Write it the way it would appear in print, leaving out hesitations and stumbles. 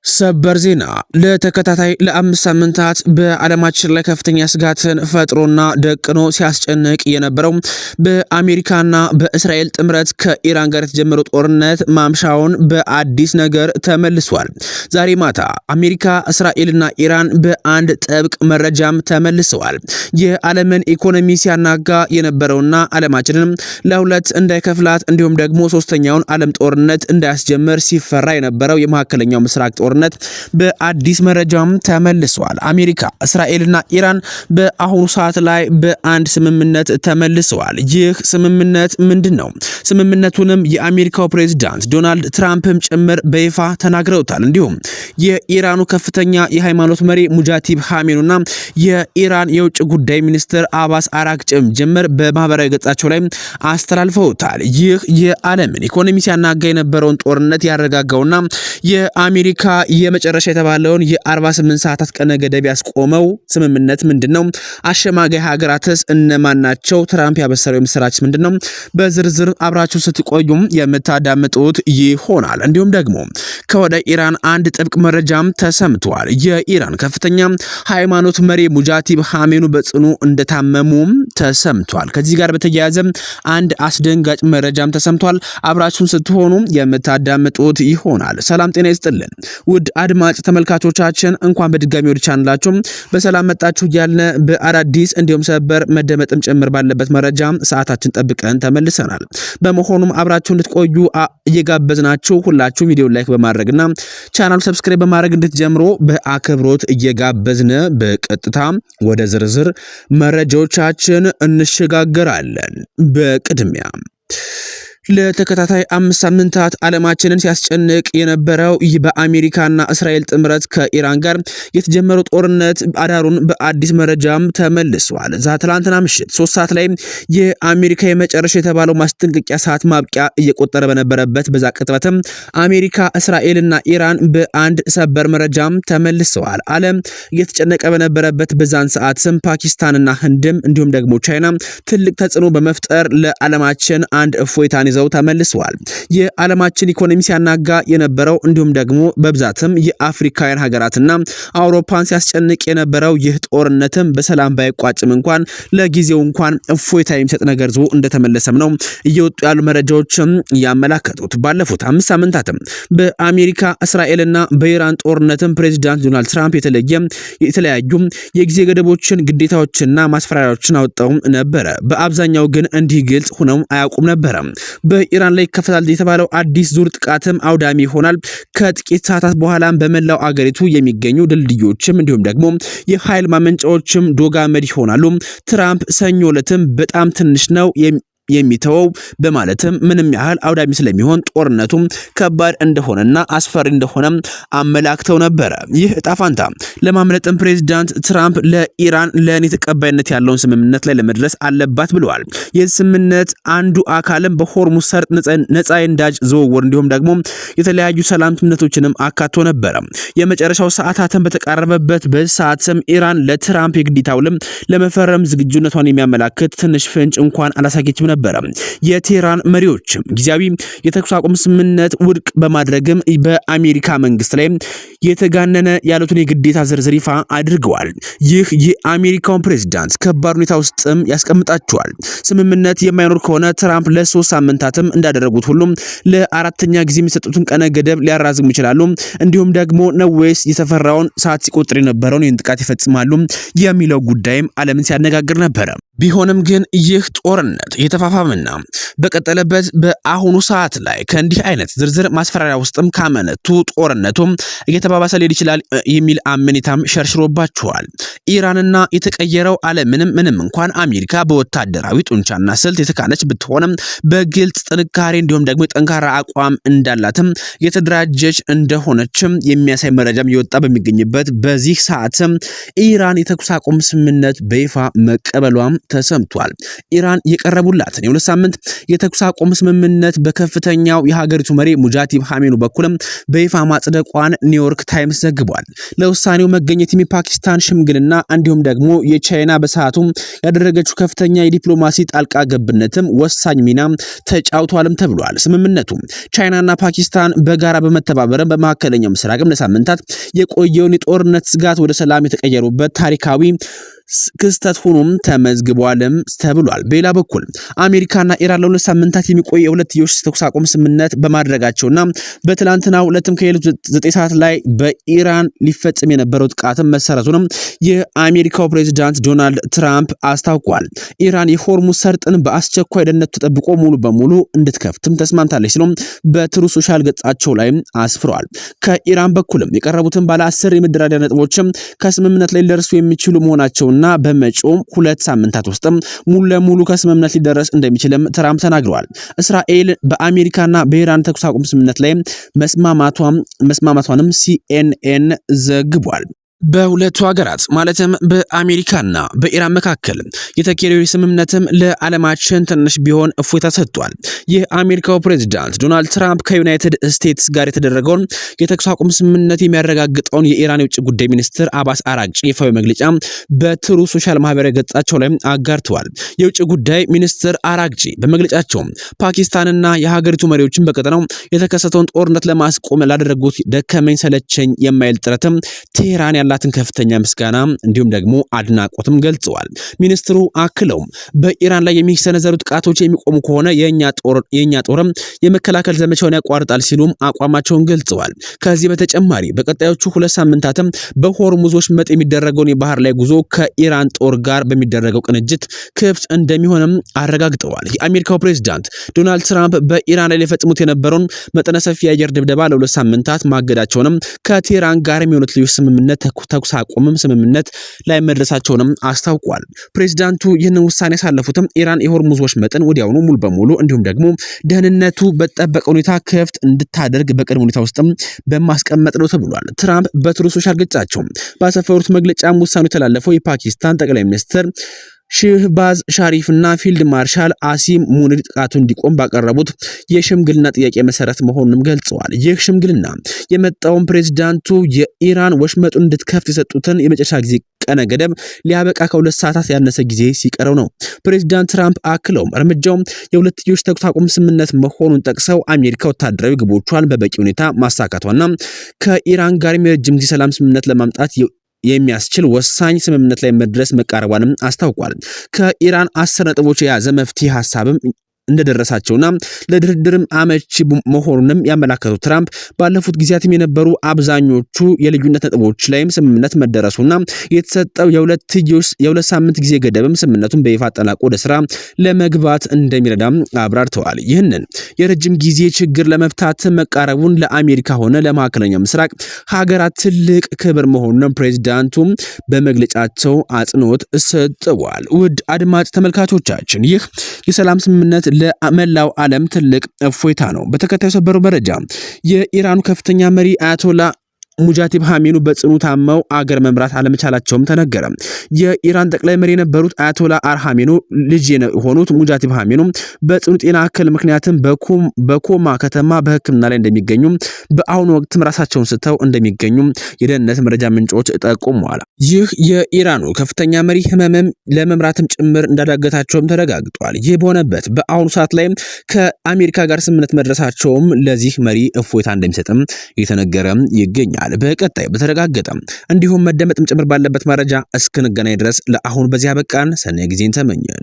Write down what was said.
ሰበር ዜና ለተከታታይ ለአምስት ሳምንታት በዓለማችን ላይ ከፍተኛ ስጋትን ፈጥሮና ደቅኖ ሲያስጨንቅ የነበረው በአሜሪካና በእስራኤል ጥምረት ከኢራን ጋር የተጀመረው ጦርነት ማምሻውን በአዲስ ነገር ተመልሷል። ዛሬ ማታ አሜሪካ፣ እስራኤልና ኢራን በአንድ ጥብቅ መረጃም ተመልሰዋል። የዓለምን ኢኮኖሚ ሲያናጋ የነበረውና ዓለማችንን ለሁለት እንዳይከፍላት እንዲሁም ደግሞ ሶስተኛውን ዓለም ጦርነት እንዳያስጀምር ሲፈራ የነበረው የመካከለኛው ምስራቅ ጦርነት በአዲስ መረጃም ተመልሷል። አሜሪካ፣ እስራኤልና ኢራን በአሁኑ ሰዓት ላይ በአንድ ስምምነት ተመልሰዋል። ይህ ስምምነት ምንድነው? ስምምነቱንም የአሜሪካው ፕሬዝዳንት ዶናልድ ትራምፕም ጭምር በይፋ ተናግረውታል። እንዲሁም የኢራኑ ከፍተኛ የሃይማኖት መሪ ሙጃቲብ ኻሜኒና የኢራን የውጭ ጉዳይ ሚኒስትር አባስ አራግቺም ጭምር በማህበራዊ ገጻቸው ላይ አስተላልፈውታል። ይህ የዓለምን ኢኮኖሚ ሲያናጋ የነበረውን ጦርነት ያረጋጋውና የአሜሪካ የመጨረሻ የተባለውን የ48 ሰዓታት ቀነ ገደብ ያስቆመው ስምምነት ምንድነው? አሸማጋይ ሀገራትስ እነማን ናቸው? ትራምፕ ያበሰረው ምስራች ምንድነው? በዝርዝር አብራችሁ ስትቆዩም የምታዳምጡት ይሆናል። እንዲሁም ደግሞ ከወደ ኢራን አንድ ጥብቅ መረጃም ተሰምቷል። የኢራን ከፍተኛ ሃይማኖት መሪ ሙጃቲብ ኻሜኒ በጽኑ እንደታመሙ ተሰምቷል። ከዚህ ጋር በተያያዘ አንድ አስደንጋጭ መረጃም ተሰምቷል። አብራችሁን ስትሆኑ የምታዳምጡት ይሆናል። ሰላም ጤና ይስጥልን ውድ አድማጭ ተመልካቾቻችን፣ እንኳን በድጋሚ ወደ ቻናላችሁ በሰላም መጣችሁ እያልን በአዳዲስ እንዲሁም ሰበር መደመጥም ጭምር ባለበት መረጃ ሰዓታችን ጠብቀን ተመልሰናል። በመሆኑም አብራችሁ እንድትቆዩ እየጋበዝናችሁ ሁላችሁም ቪዲዮ ላይክ በማድረግና ቻናሉ ሰብስክራይብ በማድረግ እንድትጀምሩ በአክብሮት እየጋበዝን በቀጥታ ወደ ዝርዝር መረጃዎቻችን እንሸጋገራለን። በቅድሚያ ለተከታታይ 5 ሳምንታት ዓለማችንን ሲያስጨንቅ የነበረው ይህ በአሜሪካና እስራኤል ጥምረት ከኢራን ጋር የተጀመረው ጦርነት አዳሩን በአዲስ መረጃም ተመልሷል። ትላንትና ምሽት 3 ሰዓት ላይ የአሜሪካ የመጨረሻ የተባለው ማስጠንቀቂያ ሰዓት ማብቂያ እየቆጠረ በነበረበት በዛ ቅጽበትም አሜሪካ፣ እስራኤልና ኢራን በአንድ ሰበር መረጃም ተመልሰዋል። ዓለም እየተጨነቀ በነበረበት በዛን ሰዓትም ፓኪስታንና ህንድም እንዲሁም ደግሞ ቻይና ትልቅ ተጽዕኖ በመፍጠር ለዓለማችን አንድ እፎይታን ይዘው ተመልሰዋል። የዓለማችን ኢኮኖሚ ሲያናጋ የነበረው እንዲሁም ደግሞ በብዛትም የአፍሪካውያን ሀገራትና አውሮፓን ሲያስጨንቅ የነበረው ይህ ጦርነትም በሰላም ባይቋጭም እንኳን ለጊዜው እንኳን እፎይታ የሚሰጥ ነገር ዞ እንደተመለሰም ነው እየወጡ ያሉ መረጃዎችም ያመላከቱት። ባለፉት 5 ሳምንታትም በአሜሪካ፣ እስራኤልና በኢራን ጦርነትም ፕሬዝዳንት ዶናልድ ትራምፕ የተለያዩ የጊዜ ገደቦችን፣ ግዴታዎችና ማስፈራሪያዎችን አወጣው ነበረ። በአብዛኛው ግን እንዲህ ግልጽ ሆነው አያውቁም ነበረ። በኢራን ላይ ይከፈታል የተባለው አዲስ ዙር ጥቃትም አውዳሚ ይሆናል። ከጥቂት ሰዓታት በኋላ በመላው አገሪቱ የሚገኙ ድልድዮችም እንዲሁም ደግሞ የኃይል ማመንጫዎችም ዶግ አመድ ይሆናሉ። ትራምፕ ሰኞ ዕለትም በጣም ትንሽ ነው የሚተወው በማለትም ምንም ያህል አውዳሚ ስለሚሆን ጦርነቱም ከባድ እንደሆነና አስፈሪ እንደሆነ አመላክተው ነበረ። ይህ እጣ ፋንታ ለማምለጥም ፕሬዝዳንት ትራምፕ ለኢራን ለኔ ተቀባይነት ያለውን ስምምነት ላይ ለመድረስ አለባት ብለዋል። የዚህ ስምምነት አንዱ አካልም በሆርሙዝ ሰርጥ ነፃ የነዳጅ ዝውውር እንዲሁም ደግሞ የተለያዩ ሰላም ስምምነቶችንም አካቶ ነበረ። የመጨረሻው ሰዓታትን በተቃረበበት በሰዓትም ኢራን ለትራምፕ የግዴታው ለመፈረም ዝግጁነቷን የሚያመላክት ትንሽ ፍንጭ እንኳን አላሳየችም ነበር። የቴህራን መሪዎችም ጊዜያዊ የተኩስ አቁም ስምምነት ውድቅ በማድረግም በአሜሪካ መንግስት ላይ የተጋነነ ያሉትን የግዴታ ዝርዝር ይፋ አድርገዋል። ይህ የአሜሪካውን ፕሬዝዳንት ከባድ ሁኔታ ውስጥም ያስቀምጣቸዋል። ስምምነት የማይኖር ከሆነ ትራምፕ ለ3 ሳምንታትም እንዳደረጉት ሁሉም ለ4ኛ ጊዜ የሚሰጡትን ቀነ ገደብ ሊያራዝሙ ይችላሉ። እንዲሁም ደግሞ ነው ወይስ የተፈራውን ሰዓት ሲቆጥር የነበረውን ይህን ጥቃት ይፈጽማሉ የሚለው ጉዳይም ዓለምን ሲያነጋግር ነበረ። ቢሆንም ግን ይህ ጦርነት የተፋፋመና በቀጠለበት በአሁኑ ሰዓት ላይ ከእንዲህ አይነት ዝርዝር ማስፈራሪያ ውስጥም ካመነቱ ጦርነቱም እየተባባሰ ሊሄድ ይችላል የሚል አመኔታም ሸርሽሮባቸዋል። ኢራንና የተቀየረው ዓለም ምንም እንኳን አሜሪካ በወታደራዊ ጡንቻና ስልት የተካነች ብትሆንም በግልጽ ጥንካሬ እንዲሁም ደግሞ የጠንካራ አቋም እንዳላትም የተደራጀች እንደሆነችም የሚያሳይ መረጃም እየወጣ በሚገኝበት በዚህ ሰዓትም ኢራን የተኩስ አቁም ስምምነት በይፋ መቀበሏም ተሰምቷል። ኢራን የቀረቡላትን የ2 ሳምንት የተኩስ አቁም ስምምነት በከፍተኛው የሀገሪቱ መሪ ሙጃቲብ ኻሜኒ በኩልም በይፋ ማጽደቋን ኒውዮርክ ኒውዮርክ ታይምስ ዘግቧል። ለውሳኔው መገኘት የፓኪስታን ሽምግልና እንዲሁም ደግሞ የቻይና በሰዓቱ ያደረገችው ከፍተኛ የዲፕሎማሲ ጣልቃ ገብነትም ወሳኝ ሚና ተጫውቷልም ተብሏል። ስምምነቱ ቻይናና ፓኪስታን በጋራ በመተባበር በመካከለኛው ምስራቅም ለሳምንታት የቆየውን የጦርነት ስጋት ወደ ሰላም የተቀየሩበት ታሪካዊ ክስተት ሆኖም ተመዝግቧልም ተብሏል። በሌላ በኩል አሜሪካና ኢራን ለሁለት ሳምንታት የሚቆይ የሁለትዮሽ ተኩስ አቁም ስምምነት በማድረጋቸውና በትላንትናው ዕለትም ከሌሊቱ 9 ሰዓት ላይ በኢራን ሊፈጽም የነበረው ጥቃትም መሰረቱንም የአሜሪካው ፕሬዝዳንት ዶናልድ ትራምፕ አስታውቋል። ኢራን የሆርሙዝ ሰርጥን በአስቸኳይ ደህንነቱ ተጠብቆ ሙሉ በሙሉ እንድትከፍትም ተስማምታለች ሲሉም በትሩ ሶሻል ገጻቸው ላይ አስፍረዋል። ከኢራን በኩልም የቀረቡትን ባለ 10 የመደራደሪያ ነጥቦችም ከስምምነት ላይ ሊደርሱ የሚችሉ መሆናቸው እና በመጪውም 2 ሳምንታት ውስጥም ሙሉ ለሙሉ ከስምምነት ሊደረስ እንደሚችልም ትራምፕ ተናግረዋል። እስራኤል በአሜሪካና በኢራን ተኩስ አቁም ስምምነት ላይ መስማማቷንም ሲኤንኤን ዘግቧል። በሁለቱ ሀገራት ማለትም በአሜሪካና በኢራን መካከል የተካሄደው ስምምነትም ለዓለማችን ትንሽ ቢሆን እፎይታ ሰጥቷል። የአሜሪካው ፕሬዝዳንት ዶናልድ ትራምፕ ከዩናይትድ ስቴትስ ጋር የተደረገውን የተኩስ አቁም ስምምነት የሚያረጋግጠውን የኢራን የውጭ ጉዳይ ሚኒስትር አባስ አራግጪ ይፋዊ መግለጫ በትሩ ሶሻል ማህበራዊ ገጻቸው ላይ አጋርተዋል። የውጭ ጉዳይ ሚኒስትር አራግጪ በመግለጫቸው ፓኪስታንና የሀገሪቱ መሪዎችን በቀጠናው የተከሰተውን ጦርነት ለማስቆም ላደረጉት ደከመኝ ሰለቸኝ የማይል ጥረትም ቴህራን ያላትን ከፍተኛ ምስጋና እንዲሁም ደግሞ አድናቆትም ገልጸዋል። ሚኒስትሩ አክለውም በኢራን ላይ የሚሰነዘሩ ጥቃቶች የሚቆሙ ከሆነ የኛ ጦርም የመከላከል ዘመቻውን ያቋርጣል ሲሉም አቋማቸውን ገልጸዋል። ከዚህ በተጨማሪ በቀጣዮቹ 2 ሳምንታትም በሆርሙዝ ወሽመጥ የሚደረገውን የባህር ላይ ጉዞ ከኢራን ጦር ጋር በሚደረገው ቅንጅት ክፍት እንደሚሆንም አረጋግጠዋል። የአሜሪካው ፕሬዝዳንት ዶናልድ ትራምፕ በኢራን ላይ ሊፈጽሙት የነበረውን መጠነ ሰፊ የአየር ድብደባ ለ2 ሳምንታት ማገዳቸውንም ከቴህራን ጋር የሚሆኑት ልዩ ስምምነት ተኩስ አቁምም ስምምነት ላይ መድረሳቸውንም አስታውቋል። ፕሬዝዳንቱ ይህንን ውሳኔ ያሳለፉትም ኢራን የሆርሙዝ ወሽመጥን ወዲያውኑ ሙሉ በሙሉ እንዲሁም ደግሞ ደህንነቱ በተጠበቀ ሁኔታ ክፍት እንድታደርግ በቅድመ ሁኔታ ውስጥም በማስቀመጥ ነው ተብሏል። ትራምፕ በትሩ ሶሻል ገጻቸው ባሰፈሩት መግለጫም ውሳኔው የተላለፈው የፓኪስታን ጠቅላይ ሚኒስትር ሼህባዝ ሻሪፍ እና ፊልድ ማርሻል አሲም ሙኒር ጥቃቱ እንዲቆም ባቀረቡት የሽምግልና ጥያቄ መሰረት መሆኑንም ገልጸዋል። ይህ ሽምግልና የመጣውን ፕሬዝዳንቱ የኢራን ወሽመጡን እንድትከፍት የሰጡትን የመጨረሻ ጊዜ ቀነ ገደብ ሊያበቃ ከ2 ሰዓታት ያነሰ ጊዜ ሲቀረው ነው። ፕሬዝዳንት ትራምፕ አክለውም እርምጃው የሁለትዮሽ ተኩስ አቁም ስምምነት መሆኑን ጠቅሰው አሜሪካ ወታደራዊ ግቦቿን በበቂ ሁኔታ ማሳካቷና ከኢራን ጋር የረጅም ጊዜ ሰላም ስምምነት ለማምጣት የሚያስችል ወሳኝ ስምምነት ላይ መድረስ መቃረቧንም አስታውቋል። ከኢራን 10 ነጥቦች የያዘ መፍትሄ ሐሳብም እንደደረሳቸውና ለድርድርም አመቺ መሆኑንም ያመላከቱት ትራምፕ ባለፉት ጊዜያትም የነበሩ አብዛኞቹ የልዩነት ነጥቦች ላይም ስምምነት መደረሱና የተሰጠው የ2 ሳምንት ጊዜ ገደብም ስምምነቱን በይፋ አጠናቆ ወደ ስራ ለመግባት እንደሚረዳም አብራርተዋል። ይህንን የረጅም ጊዜ ችግር ለመፍታት መቃረቡን ለአሜሪካ ሆነ ለመካከለኛው ምስራቅ ሀገራት ትልቅ ክብር መሆኑን ፕሬዝዳንቱ በመግለጫቸው አጽንኦት ሰጥተዋል። ውድ አድማጭ ተመልካቾቻችን ይህ የሰላም ስምምነት ለመላው ዓለም ትልቅ እፎይታ ነው። በተከታዩ ሰበሩ መረጃ የኢራኑ ከፍተኛ መሪ አያቶላ ሙጃቲብ ሐሜኒ በጽኑ ታመው አገር መምራት አለመቻላቸውም ተነገረ። የኢራን ጠቅላይ መሪ የነበሩት አያቶላ አርሃሜኒ ልጅ የሆኑት ሙጃቲብ ሐሜኒ በጽኑ ጤና እክል ምክንያትም በኮማ ከተማ በሕክምና ላይ እንደሚገኙ በአሁኑ ወቅትም ራሳቸውን ስተው እንደሚገኙ የደህንነት መረጃ ምንጮች ጠቁመዋል። ይህ የኢራኑ ከፍተኛ መሪ ህመምም ለመምራትም ጭምር እንዳዳገታቸውም ተረጋግጧል። ይህ በሆነበት በአሁኑ ሰዓት ላይ ከአሜሪካ ጋር ስምምነት መድረሳቸውም ለዚህ መሪ እፎይታ እንደሚሰጥም እየተነገረ ይገኛል። በቀጣይ በተረጋገጠ እንዲሁም መደመጥም ጭምር ባለበት መረጃ እስክንገናኝ ድረስ ለአሁን በዚያ በቃን። ሰናይ ጊዜን ተመኘን።